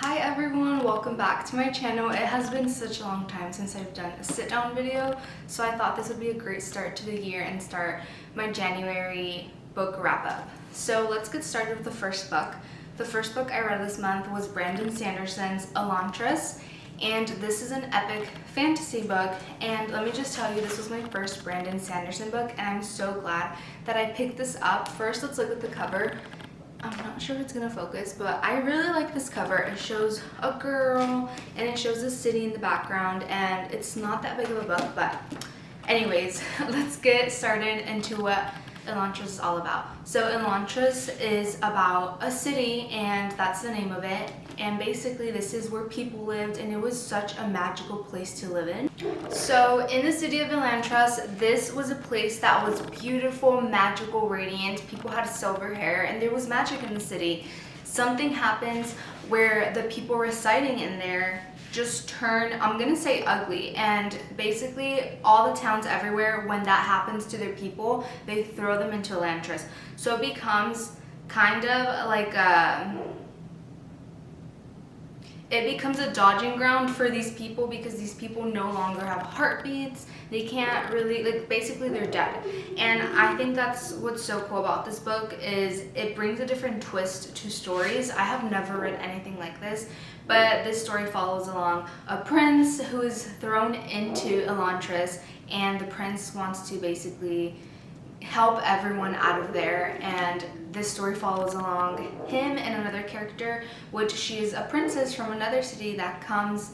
Hi everyone, welcome back to my channel. It has been such a long time since I've done a sit down video, so I thought this would be a great start to the year and start my January book wrap up. So let's get started with the first book. The first book I read this month was Brandon Sanderson's Elantris, and this is an epic fantasy book. And let me just tell you, this was my first Brandon Sanderson book, and I'm so glad that I picked this up. First, let's look at the cover. I'm not sure if it's gonna focus, but I really like this cover. It shows a girl and it shows a city in the background, and it's not that big of a book, but anyways, let's get started into what Elantris is all about. So Elantris is about a city, and that's the name of it. And basically this is where people lived, and it was such a magical place to live in. So in the city of Elantris, this was a place that was beautiful, magical, radiant. People had silver hair, and there was magic in the city. Something happens where the people residing in there just turn, I'm gonna say, ugly, and basically all the towns everywhere, when that happens to their people, they throw them into Elantris. So it becomes kind of like it becomes a dodging ground for these people, because these people no longer have heartbeats. They can't really, like, basically they're dead. And I think that's what's so cool about this book, is it brings a different twist to stories. I have never read anything like this, but this story follows along a prince who is thrown into Elantris, and the prince wants to basically help everyone out of there. And this story follows along him and another character, which she is a princess from another city that comes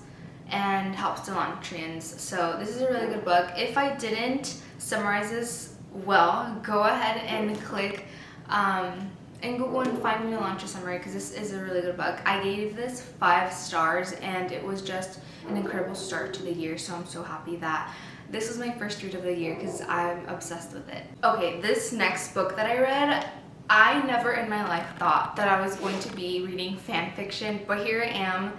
and helps the Elantrians. So this is a really good book. If I didn't summarize this well, go ahead and click and Google and find me an Elantris summary, because this is a really good book. I gave this 5 stars, and it was just an incredible start to the year. So I'm so happy that this was my first read of the year, because I'm obsessed with it. Okay, this next book that I read, I never in my life thought that I was going to be reading fan fiction, but here I am.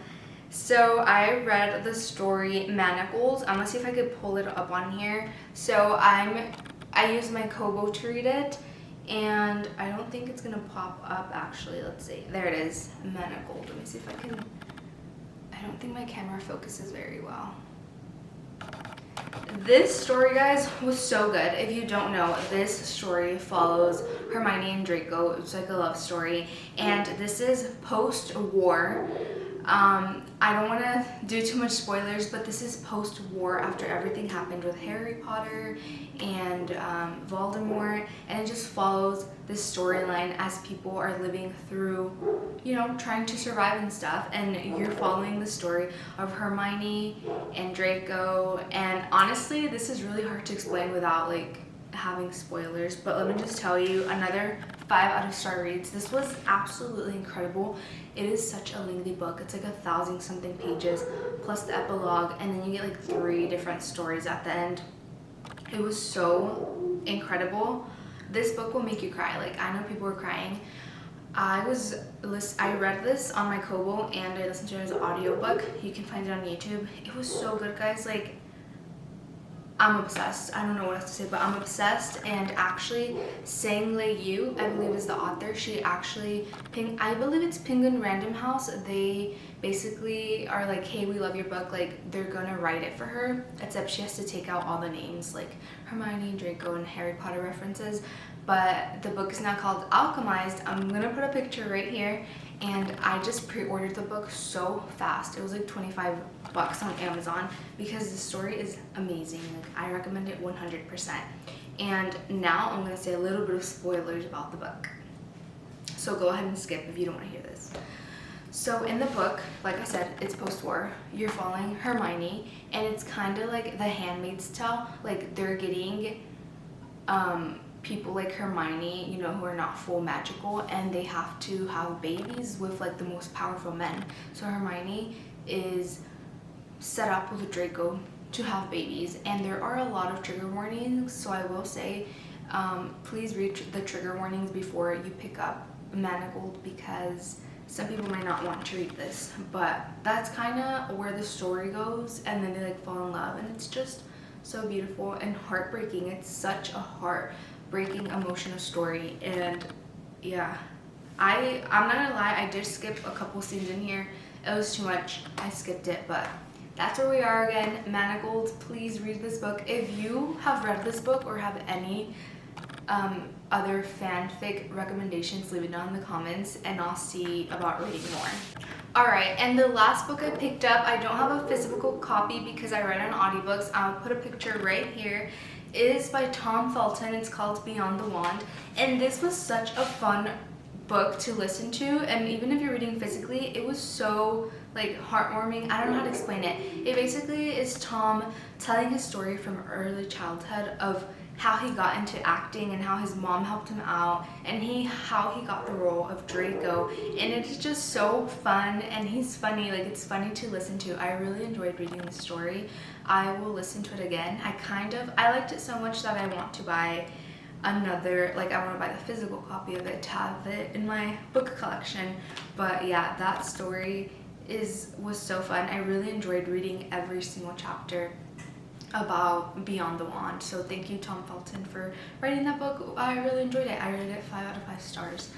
So I read the story Manacles. I'm gonna see if I could pull it up on here. So I used my Kobo to read it, and I don't think it's gonna pop up actually. Let's see. There it is, Manacles. Let me see if I can. I don't think my camera focuses very well. This story, guys, was so good. If you don't know, this story follows Hermione and Draco. It's like a love story, and this is post-war. I don't want to do too much spoilers, but this is post-war, after everything happened with Harry Potter and Voldemort, and it just follows this storyline as people are living through, you know, trying to survive and stuff, and you're following the story of Hermione and Draco. And honestly, this is really hard to explain without like having spoilers, but let me just tell you, another 5 out of star reads. This was absolutely incredible. It is such a lengthy book. It's like 1,000 something pages plus the epilogue, and then you get like 3 different stories at the end. It was so incredible. This book will make you cry. Like, I know people were crying. I read this on my Kobo, and I listened to it as an audiobook. You can find it on YouTube. It was so good, guys. Like, I'm obsessed. I don't know what else to say, but I'm obsessed. And actually, Sang Lei Yu, I believe, is the author. She actually, I believe it's Penguin Random House. They basically are like, hey, we love your book. Like, they're gonna write it for her, except she has to take out all the names, like Hermione, Draco, and Harry Potter references. But the book is now called Alchemized. I'm gonna put a picture right here. And I just pre-ordered the book so fast. It was like 25 bucks on Amazon, because the story is amazing. Like, I recommend it 100%. And now I'm gonna say a little bit of spoilers about the book. So go ahead and skip if you don't want to hear this. So in the book, like I said, it's post-war. You're following Hermione, and it's kind of like The Handmaid's Tale. Like, they're getting people like Hermione, you know, who are not full magical, and they have to have babies with like the most powerful men. So Hermione is set up with Draco to have babies, and there are a lot of trigger warnings. So I will say, please read the trigger warnings before you pick up Manacled, because some people might not want to read this. But that's kind of where the story goes, and then they like fall in love, and it's just so beautiful and heartbreaking. It's such a heartbreaking, emotional story, and yeah, I'm not gonna lie, I did skip a couple scenes in here. It was too much. I skipped it, but that's where we are again. Manacles, please read this book. If you have read this book or have any other fanfic recommendations, leave it down in the comments and I'll see about reading more. Alright, and the last book I picked up, I don't have a physical copy because I read on audiobooks. I'll put a picture right here. It is by Tom Felton. It's called Beyond the Wand. And this was such a fun book to listen to, and even if you're reading physically, it was so like heartwarming. I don't know how to explain it. It basically is Tom telling his story from early childhood of how he got into acting and how his mom helped him out, and how he got the role of Draco. And it's just so fun, and he's funny. Like, it's funny to listen to. I really enjoyed reading the story. I will listen to it again. I liked it so much that I want to buy another, like I want to buy the physical copy of it to have it in my book collection. But yeah, that story was so fun. I really enjoyed reading every single chapter about Beyond the Wand. So thank you, Tom Felton, for writing that book. I really enjoyed it. I rated it 5 out of 5 stars.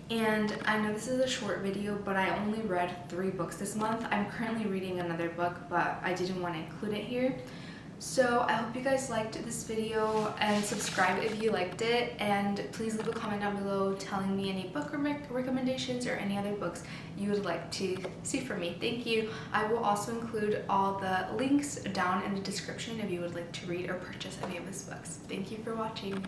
And I know this is a short video, but I only read 3 books this month. I'm currently reading another book, but I didn't want to include it here. So I hope you guys liked this video, and subscribe if you liked it, and please leave a comment down below telling me any book recommendations or any other books you would like to see from me. Thank you. I will also include all the links down in the description if you would like to read or purchase any of these books. Thank you for watching.